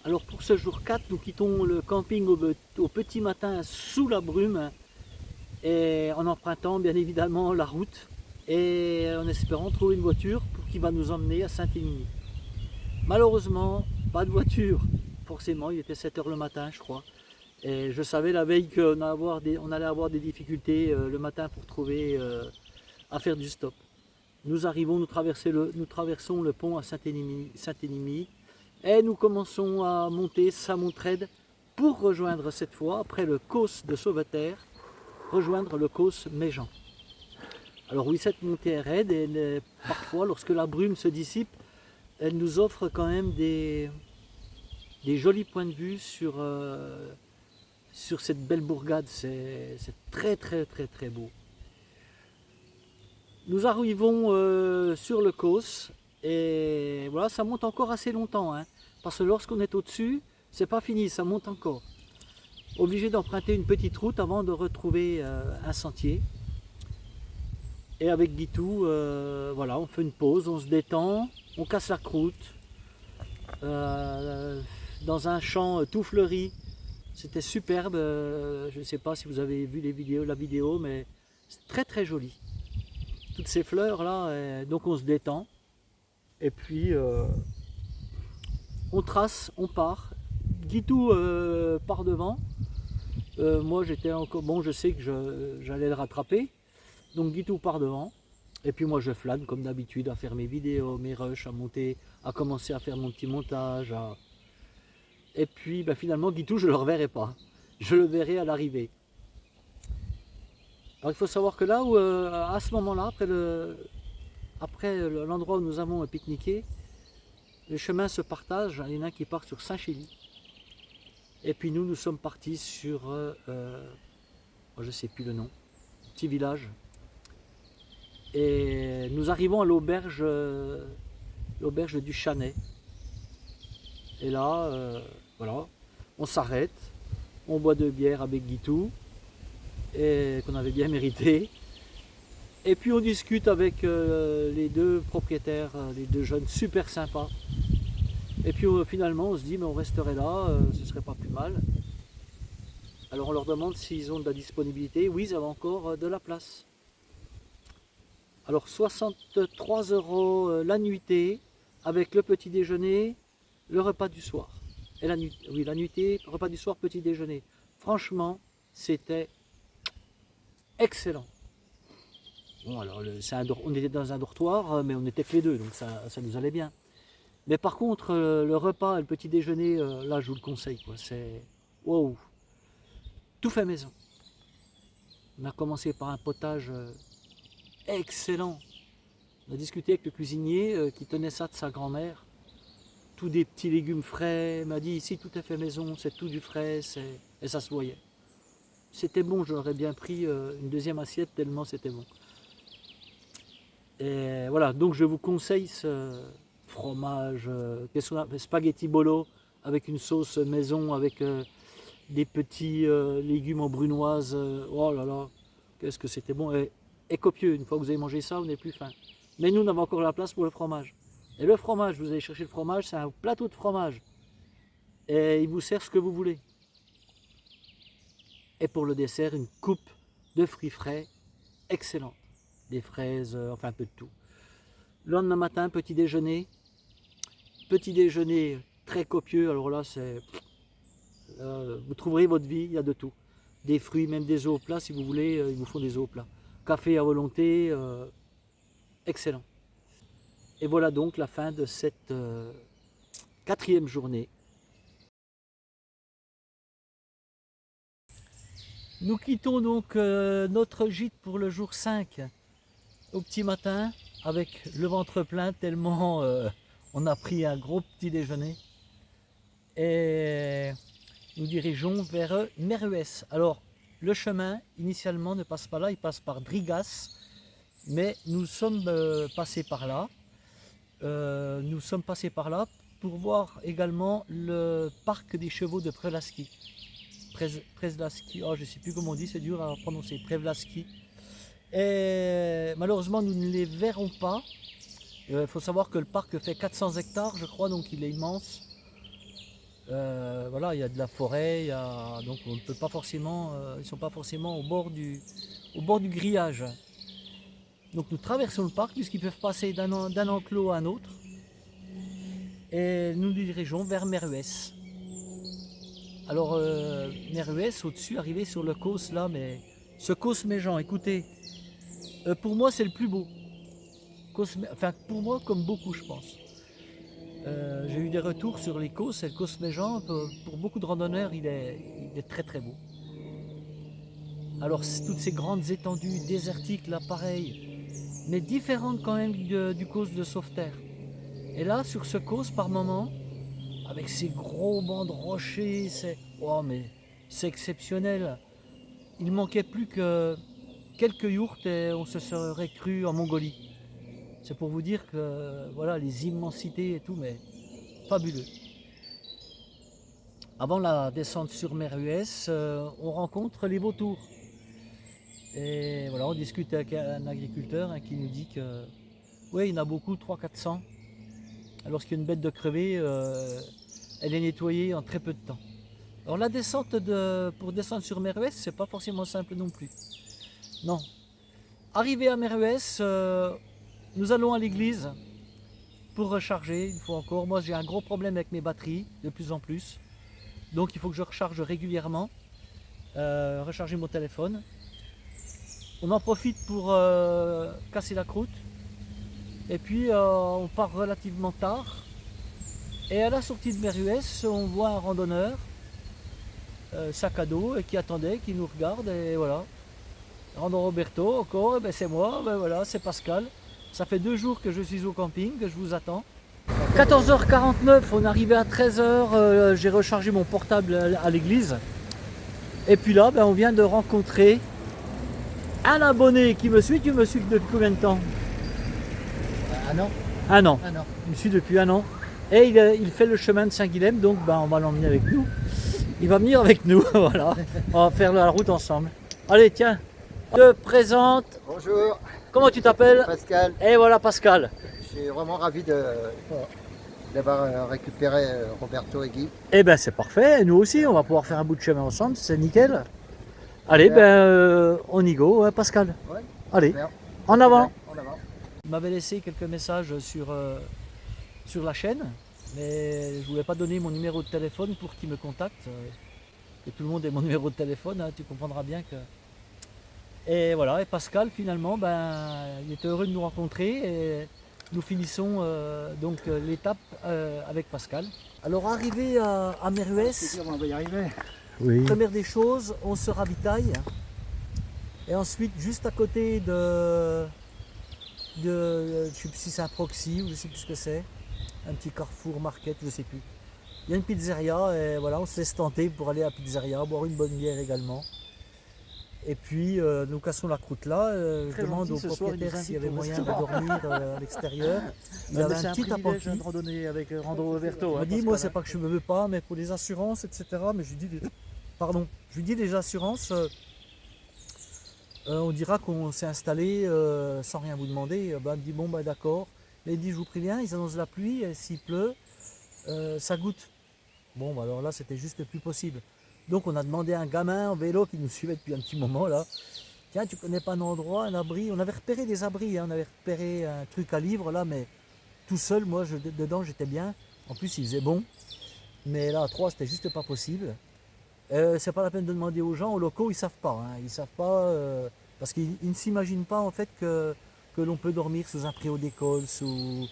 Alors pour ce jour 4, nous quittons le camping au petit matin sous la brume et en empruntant bien évidemment la route et en espérant trouver une voiture qui va nous emmener à Saint-Émilion. Malheureusement, pas de voiture. Forcément, il était 7 heures le matin, je crois. Et je savais la veille qu'on allait avoir des difficultés le matin pour trouver à faire du stop. Nous arrivons, nous traversons le pont à Saint-Émilion et nous commençons à monter Samontrede pour rejoindre cette fois, après le Causse de Sauveterre, rejoindre le Causse Méjean. Alors oui, cette montée est raide et parfois, lorsque la brume se dissipe, elle nous offre quand même des jolis points de vue sur cette belle bourgade. C'est très très très très beau. Nous arrivons sur le Causse et voilà, ça monte encore assez longtemps, hein, parce que lorsqu'on est au-dessus, c'est pas fini, ça monte encore. Obligé d'emprunter une petite route avant de retrouver un sentier. Et avec Guitou, voilà, on fait une pause, on se détend, on casse la croûte. Dans un champ tout fleuri, c'était superbe. Je ne sais pas si vous avez vu la vidéo, mais c'est très très joli. Toutes ces fleurs là, donc on se détend. Et puis on trace, on part. Guitou part devant. Moi j'étais encore bon, je sais que j'allais le rattraper. Donc Guitou part devant. Et puis moi je flâne comme d'habitude à faire mes vidéos, mes rushs, à monter, à commencer à faire mon petit montage. Et puis finalement Guitou je ne le reverrai pas. Je le verrai à l'arrivée. Alors il faut savoir que là où à ce moment-là, après l'endroit où nous avons pique-niqué, les chemins se partagent. Il y en a un qui part sur Saint-Chély. Et puis nous sommes partis sur, je ne sais plus le nom, petit village. Et nous arrivons à l'auberge du Chanet. Et là, voilà, on s'arrête, on boit 2 bières avec Guitou, et qu'on avait bien mérité. Et puis on discute avec les 2 propriétaires, les 2 jeunes super sympas. Et puis finalement on se dit mais on resterait là, ce serait pas plus mal. Alors on leur demande s'ils ont de la disponibilité. Oui, ils avaient encore de la place. Alors 63 € la nuitée avec le petit déjeuner, le repas du soir. Et la nuitée, repas du soir, petit déjeuner. Franchement, c'était excellent. Bon alors on était dans un dortoir, mais on était que les 2, donc ça nous allait bien. Mais par contre, le repas et le petit déjeuner, là je vous le conseille, quoi. C'est wow, tout fait maison. On a commencé par un potage excellent. On a discuté avec le cuisinier qui tenait ça de sa grand-mère. Tous des petits légumes frais. Il m'a dit ici tout est fait maison, c'est tout du frais, et ça se voyait. C'était bon, j'aurais bien pris une deuxième assiette tellement c'était bon. Et voilà, donc je vous conseille ce fromage, spaghetti bolo avec une sauce maison, avec des petits légumes en brunoise. Oh là là, qu'est-ce que c'était bon et copieux. Une fois que vous avez mangé ça, vous n'avez plus faim. Mais nous, on avait encore la place pour le fromage. Et le fromage, vous allez chercher le fromage, c'est un plateau de fromage. Et il vous sert ce que vous voulez. Et pour le dessert, une coupe de fruits frais excellente. Des fraises, enfin un peu de tout. Le lendemain matin, petit déjeuner. Petit déjeuner très copieux. Alors là, vous trouverez votre vie, il y a de tout. Des fruits, même des œufs au plat si vous voulez, ils vous font des œufs au plat. Café à volonté, excellent. Et voilà donc la fin de cette 4e journée. Nous quittons donc notre gîte pour le jour 5 au petit matin avec le ventre plein tellement on a pris un gros petit déjeuner. Et nous dirigeons vers Meruès. Alors le chemin initialement ne passe pas là, il passe par Drigas, mais nous sommes passés par là. Pour voir également le parc des chevaux de Prevlaski. Prevlaski, oh, je ne sais plus comment on dit, c'est dur à prononcer, Prevlaski. Et malheureusement, nous ne les verrons pas. Il faut savoir que le parc fait 400 hectares, je crois, donc il est immense. Voilà, il y a de la forêt, donc on ne peut pas forcément, ils ne sont pas forcément au bord du grillage. Donc nous traversons le parc puisqu'ils peuvent passer d'un enclos à un autre et nous nous dirigeons vers Meruès. Alors Meruès au-dessus, arrivé sur le Causse là, mais ce Causse Méjean, écoutez, pour moi c'est le plus beau. Enfin pour moi comme beaucoup je pense. J'ai eu des retours sur les Causses et le Causse Méjean, pour beaucoup de randonneurs il est très très beau. Alors toutes ces grandes étendues désertiques là pareil, mais différentes quand même du Causse de Sauveterre. Et là sur ce Causse par moment, avec ces gros bancs de rochers, mais c'est exceptionnel. Il manquait plus que quelques yourtes et on se serait cru en Mongolie. C'est pour vous dire que voilà les immensités et tout, mais fabuleux. Avant la descente sur Meruès, on rencontre les vautours. Et voilà, on discute avec un agriculteur qui nous dit que oui, il y en a beaucoup, 300-400. Lorsqu'il y a une bête de crevée, elle est nettoyée en très peu de temps. Alors la descente pour descendre sur Meruès, c'est pas forcément simple non plus. Non. Arrivé à Meruès, nous allons à l'église pour recharger une fois encore. Moi j'ai un gros problème avec mes batteries, de plus en plus. Donc il faut que je recharge régulièrement, recharger mon téléphone. On en profite pour casser la croûte. Et puis on part relativement tard. Et à la sortie de Meruès, on voit un randonneur, sac à dos, et qui attendait, qui nous regarde. Et voilà. Rando Roberto, encore, ben c'est moi, ben voilà, c'est Pascal. Ça fait 2 jours que je suis au camping, que je vous attends. 14h49, on est arrivé à 13h, j'ai rechargé mon portable à l'église. Et puis là, ben, on vient de rencontrer un abonné qui me suit. Tu me suis depuis combien de temps? Un an. Un an. Un an. Il me suit depuis un an. Et il fait le chemin de Saint-Guilhem, donc ben, on va l'emmener avec nous. Il va venir avec nous, voilà. On va faire la route ensemble. Allez, tiens, je te présente. Bonjour, Comment tu t'appelles? Pascal. Et voilà Pascal. Je suis vraiment ravi d'avoir récupéré Roberto et Guy. Eh ben c'est parfait, nous aussi on va pouvoir faire un bout de chemin ensemble, c'est nickel. Allez, on y go, hein, Pascal. Ouais, Allez, super. en avant. En avant. Il m'avait laissé quelques messages sur la chaîne, mais je voulais pas donner mon numéro de téléphone pour qu'il me contacte. Et tout le monde ait mon numéro de téléphone, hein, tu comprendras bien que... Et voilà, et Pascal finalement, il était heureux de nous rencontrer et nous finissons donc l'étape avec Pascal. Alors arrivé à Meruès, On va y arriver. oui. Première des choses, on se ravitaille. Et ensuite, juste à côté je ne sais plus si c'est un Proxy ou je ne sais plus ce que c'est, un petit Carrefour Market, je ne sais plus. Il y a une pizzeria et voilà, on se laisse tenter pour aller à la pizzeria, boire une bonne bière également. Et puis nous cassons la croûte là, je demande au propriétaire s'il y avait moyen de dormir à l'extérieur. Il avait un petit appentis. De randonnée avec Rando Roberto. Il m'a dit, moi c'est pas que je ne veux pas, mais pour les assurances, etc. Mais je lui dis, je lui dis les assurances, on dira qu'on s'est installé sans rien vous demander. Il me dit, bon d'accord. Mais il dit, je vous préviens, ils annoncent la pluie, et s'il pleut, ça goutte. Bon, alors là c'était juste plus possible. Donc on a demandé à un gamin en vélo qui nous suivait depuis un petit moment là. Tiens, tu connais pas un endroit, un abri? On avait repéré des abris, hein. On avait repéré un truc à livres là, mais tout seul, moi dedans j'étais bien. En plus il faisait bon. Mais là à 3 c'était juste pas possible. C'est pas la peine de demander aux gens, aux locaux, ils savent pas. Hein. Ils savent pas parce qu'ils ne s'imaginent pas en fait que l'on peut dormir sous un préau d'école, sous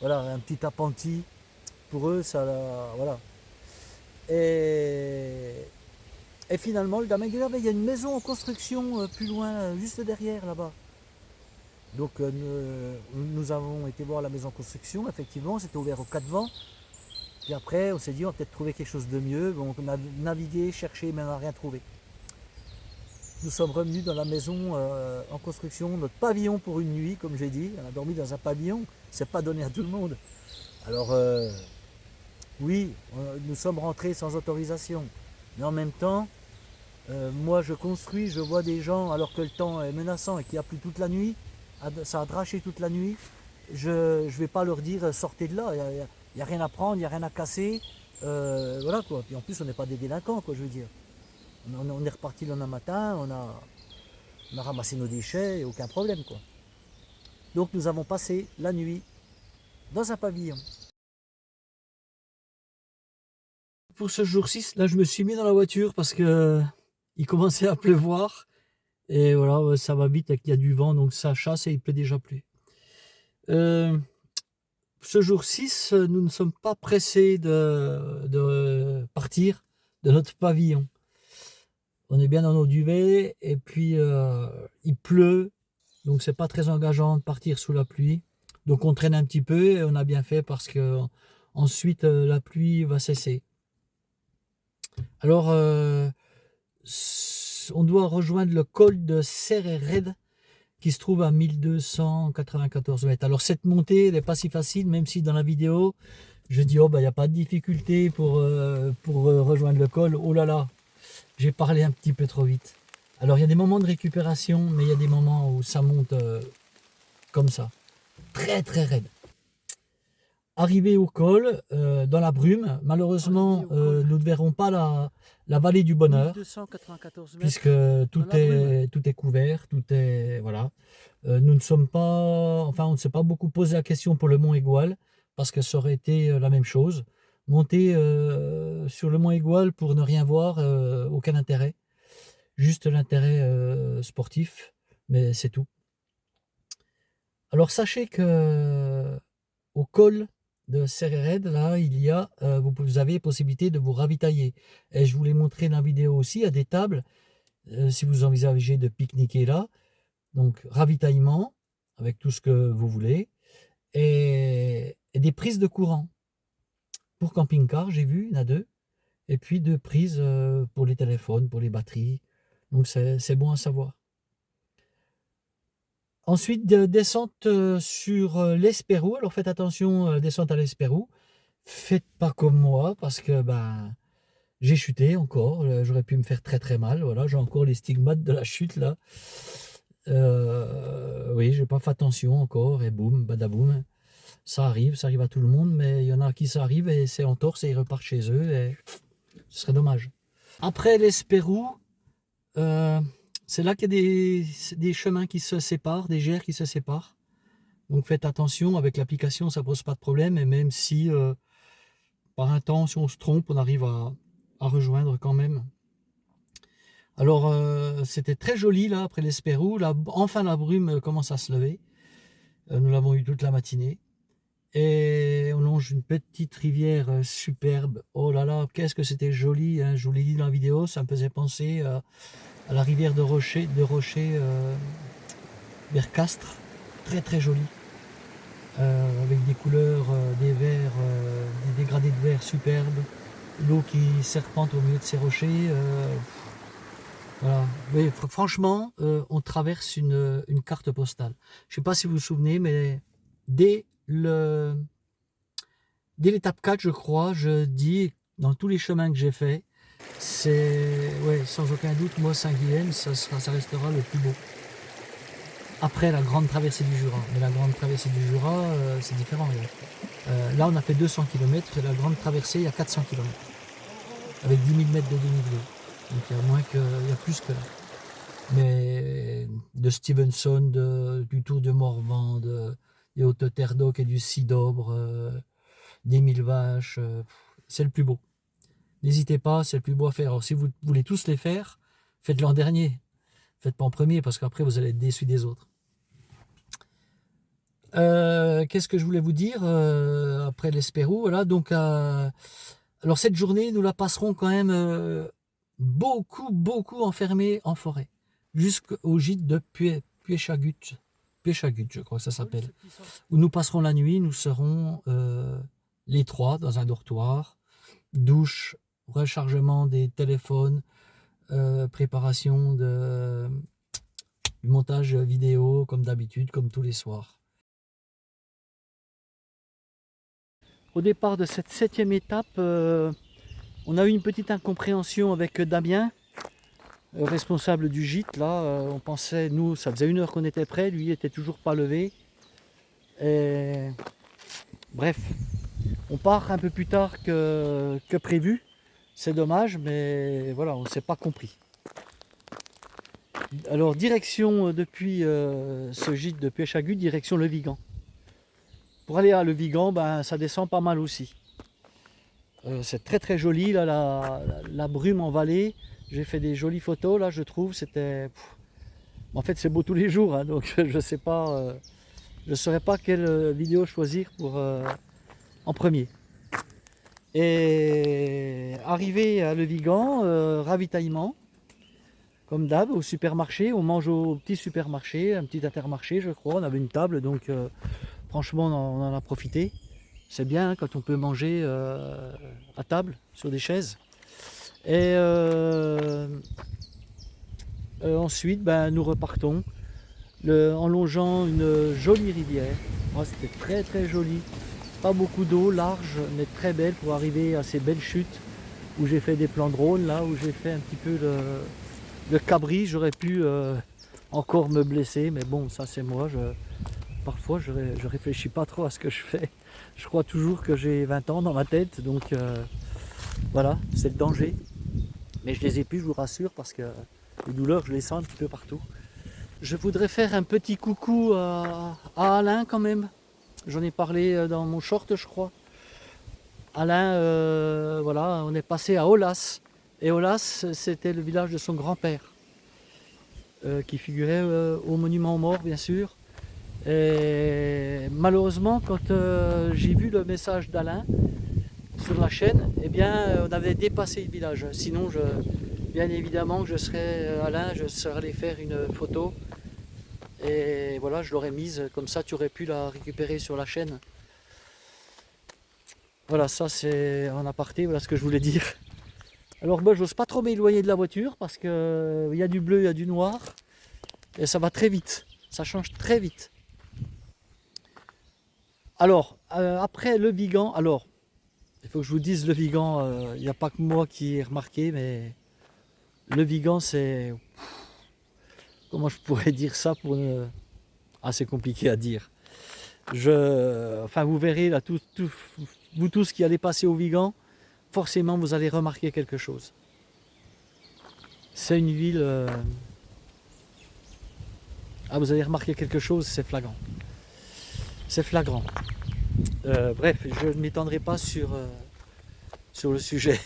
voilà, un petit appentis. Pour eux, ça voilà. Et finalement, le gamin dit, ah, il y a une maison en construction plus loin, juste derrière là-bas. Donc nous avons été voir la maison en construction, effectivement, c'était ouvert aux 4 vents. Puis après, on s'est dit, on va peut-être trouver quelque chose de mieux. Donc on a navigué, cherché, mais on n'a rien trouvé. Nous sommes revenus dans la maison en construction, notre pavillon pour une nuit, comme j'ai dit. On a dormi dans un pavillon, c'est pas donné à tout le monde. Alors, oui, nous sommes rentrés sans autorisation. Mais en même temps, moi je construis, je vois des gens, alors que le temps est menaçant et qu'il n'y a plus toute la nuit, ça a draché toute la nuit, je ne vais pas leur dire sortez de là, il n'y a rien à prendre, il n'y a rien à casser, Voilà quoi. Puis en plus, on n'est pas des délinquants, quoi, je veux dire. On est reparti le lendemain matin, on a ramassé nos déchets, et aucun problème, quoi. Donc nous avons passé la nuit dans un pavillon. Pour ce jour 6, là je me suis mis dans la voiture parce que il commençait à pleuvoir. Et voilà, ça va vite, il y a du vent, donc ça chasse et il pleut déjà plus. Ce jour 6, nous ne sommes pas pressés de partir de notre pavillon. On est bien dans nos duvets et puis il pleut, donc c'est pas très engageant de partir sous la pluie. Donc on traîne un petit peu et on a bien fait parce que ensuite la pluie va cesser. Alors on doit rejoindre le col de Serrered qui se trouve à 1294 mètres. Alors cette montée, elle n'est pas si facile, même si dans la vidéo, je dis, oh, il n'y a pas de difficulté pour rejoindre le col. Oh là là, j'ai parlé un petit peu trop vite. Alors il y a des moments de récupération, mais il y a des moments où ça monte comme ça. Très très raide. Arrivé au col, dans la brume, malheureusement, nous ne verrons pas la vallée du bonheur, 1294 mètres, puisque tout est couvert, tout est, voilà. Nous ne sommes pas, enfin, on ne s'est pas beaucoup posé la question pour le mont Aigoual, parce que ça aurait été la même chose. Monter sur le mont Aigoual pour ne rien voir, aucun intérêt, juste l'intérêt sportif, mais c'est tout. Alors sachez que au col de Serrered, là, il y a, vous avez possibilité de vous ravitailler. Et je vous l'ai montré dans la vidéo aussi, il y a des tables, si vous envisagez de pique-niquer là. Donc, ravitaillement, avec tout ce que vous voulez. Et des prises de courant. Pour camping-car, j'ai vu, il y en a 2. Et puis 2 prises pour les téléphones, pour les batteries. Donc, c'est bon à savoir. Ensuite, descente sur l'Espérou. Alors faites attention, descente à l'Espérou. Faites pas comme moi parce que j'ai chuté encore. J'aurais pu me faire très très mal. Voilà, j'ai encore les stigmates de la chute là. Oui, j'ai pas fait attention encore et boum, badaboum. Ça arrive à tout le monde, mais il y en a qui ça arrive et c'est entorse et ils repartent chez eux et ce serait dommage. Après l'Espérou, c'est là qu'il y a des chemins qui se séparent, des gerres qui se séparent. Donc faites attention, avec l'application ça pose pas de problème, et même si par un temps, si on se trompe, on arrive à rejoindre quand même. Alors c'était très joli là après l'Espérou, là, enfin la brume commence à se lever. Nous l'avons eu toute la matinée. Et on longe une petite rivière superbe. Oh là là, qu'est-ce que c'était joli, hein. Je vous l'ai dit dans la vidéo, ça me faisait penser à la rivière de Rocher vers Castres. Très très joli. Avec des couleurs, des verts, des dégradés de verre superbes. L'eau qui serpente au milieu de ces rochers. Voilà. Mais franchement, on traverse une carte postale. Je ne sais pas si vous vous souvenez, mais dès l'étape 4, je crois, je dis, dans tous les chemins que j'ai fait, c'est, ouais, sans aucun doute, moi, Saint-Guilhem, ça restera le plus beau. Après la grande traversée du Jura. Mais la grande traversée du Jura, c'est différent. Là, on a fait 200 km, et la grande traversée, il y a 400 km. Avec 10 000 mètres de dénivelé. Donc il y a plus que là. Mais de Stevenson, du Tour de Morvan, des Hautes Terres d'Oc et du Cidobre, des Mille Vaches, c'est le plus beau. N'hésitez pas, c'est le plus beau à faire. Alors si vous voulez tous les faire, faites-le en dernier. Faites pas en premier parce qu'après vous allez être déçus des autres. Qu'est-ce que je voulais vous dire après l'Espérou, voilà, donc alors cette journée nous la passerons quand même beaucoup enfermés en forêt jusqu'au gîte de Puéchagut, je crois que ça s'appelle, où nous passerons la nuit. Nous serons les 3 dans un dortoir, douche, rechargement des téléphones, préparation du montage vidéo comme d'habitude, comme tous les soirs. Au départ de cette 7e étape, on a eu une petite incompréhension avec Damien, responsable du gîte. Là, on pensait, nous, ça faisait 1 heure qu'on était prêts, lui il était toujours pas levé. Et... bref, On part un peu plus tard que prévu. C'est dommage, mais voilà, on ne s'est pas compris. Alors, direction depuis ce gîte de pêche à Gude, direction Le Vigan. Pour aller à Le Vigan, ben, ça descend pas mal aussi. C'est très très joli, là, la brume en vallée. J'ai fait des jolies photos, là, je trouve. C'était... En fait, c'est beau tous les jours, hein, donc je ne sais pas... je ne saurais pas quelle vidéo choisir pour en premier. Et arrivé à Le Vigan, ravitaillement, comme d'hab, au supermarché. On mange au petit supermarché, un petit Intermarché, je crois. On avait une table, donc franchement, on en a profité. C'est bien hein, quand on peut manger à table, sur des chaises. Et ensuite, ben, nous repartons en longeant une jolie rivière. Oh, c'était très très joli. Pas beaucoup d'eau, large, mais très belle pour arriver à ces belles chutes où j'ai fait des plans drone, là où j'ai fait un petit peu le cabri. J'aurais pu encore me blesser, mais bon, ça c'est moi. Parfois, je réfléchis pas trop à ce que je fais. Je crois toujours que j'ai 20 ans dans ma tête, donc voilà, c'est le danger. Mais je les ai plus, je vous rassure, parce que les douleurs, je les sens un petit peu partout. Je voudrais faire un petit coucou à Alain quand même. J'en ai parlé dans mon short, je crois. Alain, voilà, on est passé à Olas. Et Olas, c'était le village de son grand-père, qui figurait au monument aux morts, bien sûr. Et malheureusement, quand j'ai vu le message d'Alain sur la chaîne, eh bien, on avait dépassé le village. Sinon, bien évidemment, je serais Alain, je serais allé faire une photo. Et voilà, je l'aurais mise, comme ça tu aurais pu la récupérer sur la chaîne. Voilà, ça c'est en aparté, voilà ce que je voulais dire. Alors moi, j'ose pas trop m'éloigner de la voiture parce que il y a du bleu, il y a du noir. Et ça va très vite, ça change très vite. Alors, après Le Vigan, alors, il faut que je vous dise Le Vigan, il n'y a pas que moi qui ai remarqué, mais Le Vigan c'est... Comment je pourrais dire ça pour ne... Ah, c'est compliqué à dire. Enfin, vous verrez là, vous tous qui allez passer au Vigan, forcément vous allez remarquer quelque chose. C'est une ville... Ah, vous allez remarquer quelque chose, c'est flagrant. C'est flagrant. Bref, je ne m'étendrai pas sur le sujet.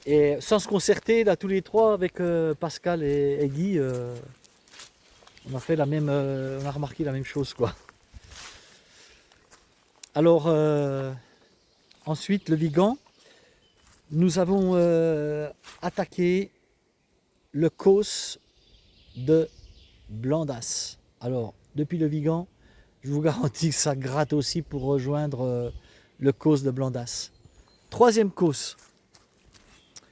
Et sans se concerter, là, tous les trois, avec Pascal et Guy, on a fait la même, on a remarqué la même chose, quoi. Alors, ensuite, Le Vigan, nous avons attaqué le COS de Blandas. Alors, depuis Le Vigan, je vous garantis que ça gratte aussi pour rejoindre le COS de Blandas. Troisième COS.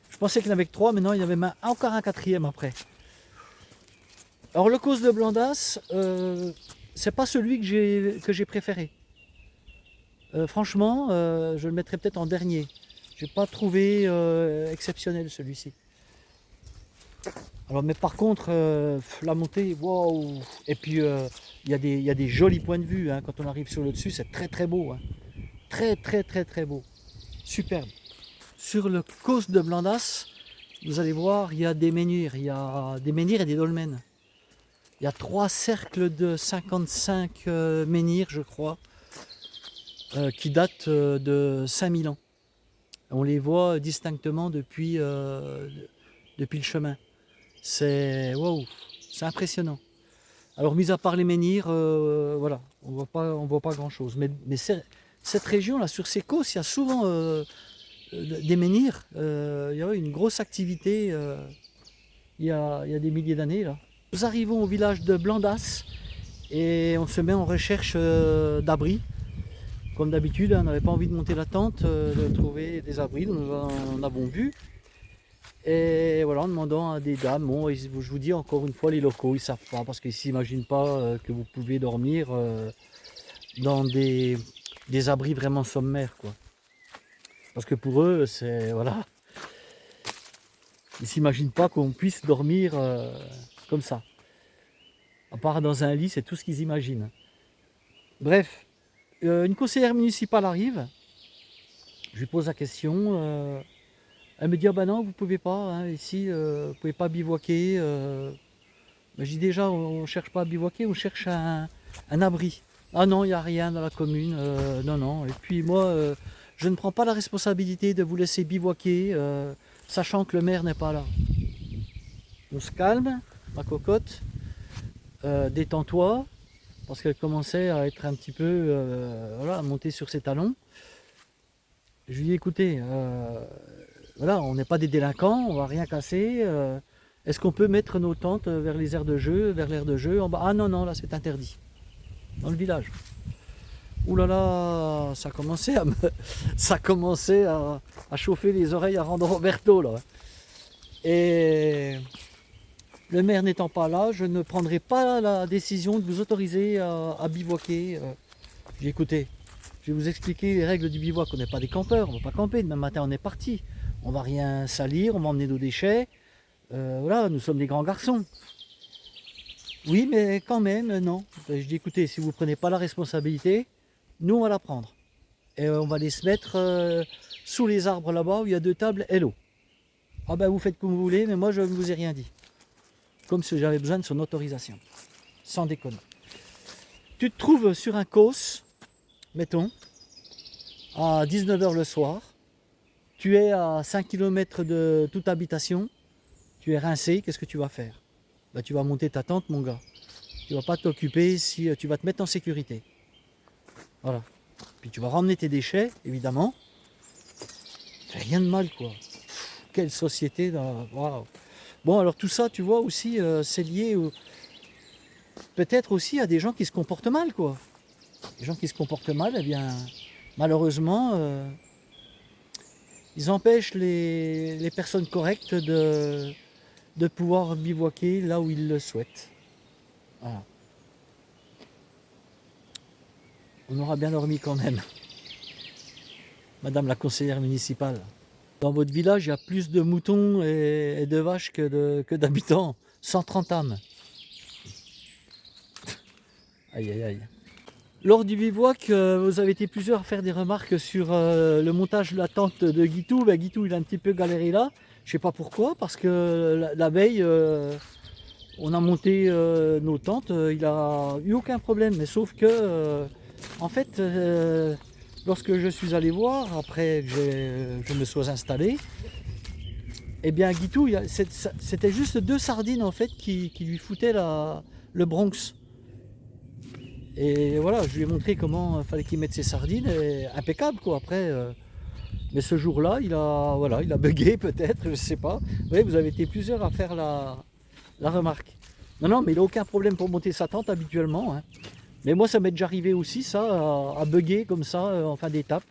Je pensais qu'il n'y en avait que trois, mais non, il y avait encore un quatrième après. Alors, le COS de Blandas, c'est pas celui que j'ai préféré. Franchement, je le mettrais peut-être en dernier. J'ai pas trouvé exceptionnel celui-ci. Alors, mais par contre, la montée, waouh! Et puis, il y a des jolis points de vue. Hein. Quand on arrive sur le dessus, c'est très très beau. Hein. Très très très très beau. Superbe. Sur le COS de Blandas, vous allez voir, il y a des menhirs. Il y a des menhirs et des dolmens. Il y a 3 cercles de 55 menhirs, je crois, qui datent de 5000 ans. On les voit distinctement depuis le chemin. C'est wow, c'est impressionnant. Alors, mis à part les menhirs, voilà, on voit pas grand-chose. Mais cette région-là, sur ces côtes, il y a souvent des menhirs. Il y a une grosse activité il y a des milliers d'années là. Nous arrivons au village de Blandas et on se met en recherche d'abris. Comme d'habitude, on n'avait pas envie de monter la tente, de trouver des abris, nous en avons vu. Et voilà, en demandant à des dames, bon, je vous dis encore une fois, les locaux, ils ne savent pas, parce qu'ils ne s'imaginent pas que vous pouvez dormir dans des abris vraiment sommaires, quoi. Parce que pour eux, c'est, voilà, ils ne s'imaginent pas qu'on puisse dormir comme ça. À part dans un lit, c'est tout ce qu'ils imaginent. Bref, Une conseillère municipale arrive, je lui pose la question, elle me dit ah bah non vous pouvez pas, hein, ici vous pouvez pas bivouaquer. Je dis déjà on ne cherche pas à bivouaquer, on cherche un abri. Ah non il n'y a rien dans la commune, non non. Et puis moi je ne prends pas la responsabilité de vous laisser bivouaquer, sachant que le maire n'est pas là. On se calme, ma cocotte, détends-toi, parce qu'elle commençait à être un petit peu, voilà, à monter sur ses talons. Je lui dis écoutez, voilà, on n'est pas des délinquants, on va rien casser. Est-ce qu'on peut mettre nos tentes vers les aires de jeu, vers l'aire de jeu en bas? Ah non, non, là c'est interdit. Dans le village. Ouh là là, ça commençait ça commençait à chauffer les oreilles à Rando Roberto là. Et le maire n'étant pas là, je ne prendrai pas la décision de vous autoriser à bivouaquer. J'ai écouté, je vais vous expliquer les règles du bivouac. On n'est pas des campeurs, on ne va pas camper. Demain matin, on est parti. On va rien salir, on va emmener nos déchets. Voilà, nous sommes des grands garçons. Oui, mais quand même, non. Je dis écoutez, si vous ne prenez pas la responsabilité, nous on va la prendre. Et on va aller se mettre sous les arbres là-bas où il y a 2 tables et l'eau. Ah ben vous faites comme vous voulez, mais moi je ne vous ai rien dit. Comme si j'avais besoin de son autorisation. Sans déconner. Tu te trouves sur un cos, mettons, à 19 h le soir. Tu es à 5 km de toute habitation. Tu es rincé, qu'est-ce que tu vas faire? Ben, tu vas monter ta tente, mon gars. Tu ne vas pas t'occuper si tu vas te mettre en sécurité. Voilà. Puis tu vas ramener tes déchets, évidemment. Fait rien de mal, quoi. Quelle société. Waouh. Bon, alors tout ça, tu vois aussi, c'est lié peut-être aussi à des gens qui se comportent mal, quoi. Les gens qui se comportent mal, eh bien, malheureusement, ils empêchent les personnes correctes de pouvoir bivouaquer là où ils le souhaitent. Voilà. On aura bien dormi quand même. Madame la conseillère municipale. Dans votre village, il y a plus de moutons et de vaches que d'habitants. 130 âmes. Aïe aïe aïe. Lors du bivouac, vous avez été plusieurs à faire des remarques sur le montage de la tente de Guitou. Ben, Guitou, il a un petit peu galéré là. Je ne sais pas pourquoi, parce que la veille, on a monté nos tentes. Il n'a eu aucun problème. Mais sauf que, en fait, lorsque je suis allé voir, après que je me sois installé, eh bien Guitou, c'était juste 2 sardines en fait qui lui foutaient le Bronx. Et voilà, je lui ai montré comment il fallait qu'il mette ses sardines, et impeccable quoi. Après, mais ce jour-là, il a bugué peut-être, je sais pas. Vous voyez, vous avez été plusieurs à faire la remarque. Non, non, mais il n'a aucun problème pour monter sa tente habituellement. Hein. Mais moi, ça m'est déjà arrivé aussi, ça, à bugger comme ça en fin d'étape.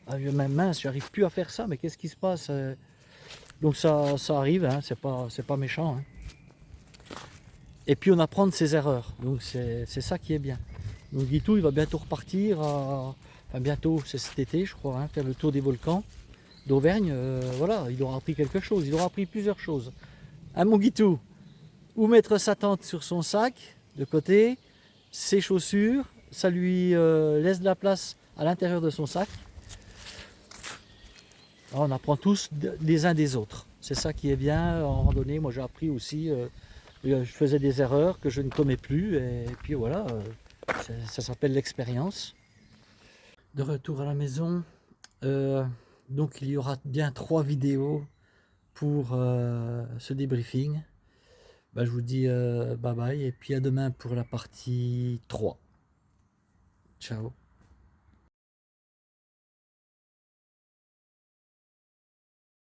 Ah, mince, j'arrive plus à faire ça, mais qu'est-ce qui se passe? Donc ça arrive, hein, c'est pas méchant. Hein. Et puis on apprend de ses erreurs, donc c'est ça qui est bien. Donc Guitou, il va bientôt repartir, enfin bientôt, c'est cet été je crois, hein, faire le tour des volcans d'Auvergne. Voilà, il aura appris quelque chose, il aura appris plusieurs choses. Hein, mon Guitou, où mettre sa tente sur son sac, de côté, ses chaussures, ça lui laisse de la place à l'intérieur de son sac. Alors, on apprend tous les uns des autres. C'est ça qui est bien en randonnée. Moi j'ai appris aussi, je faisais des erreurs que je ne commets plus. Et puis voilà, ça s'appelle l'expérience. De retour à la maison, donc il y aura bien 3 vidéos pour ce débriefing. Je vous dis bye bye et puis à demain pour la partie 3. Ciao.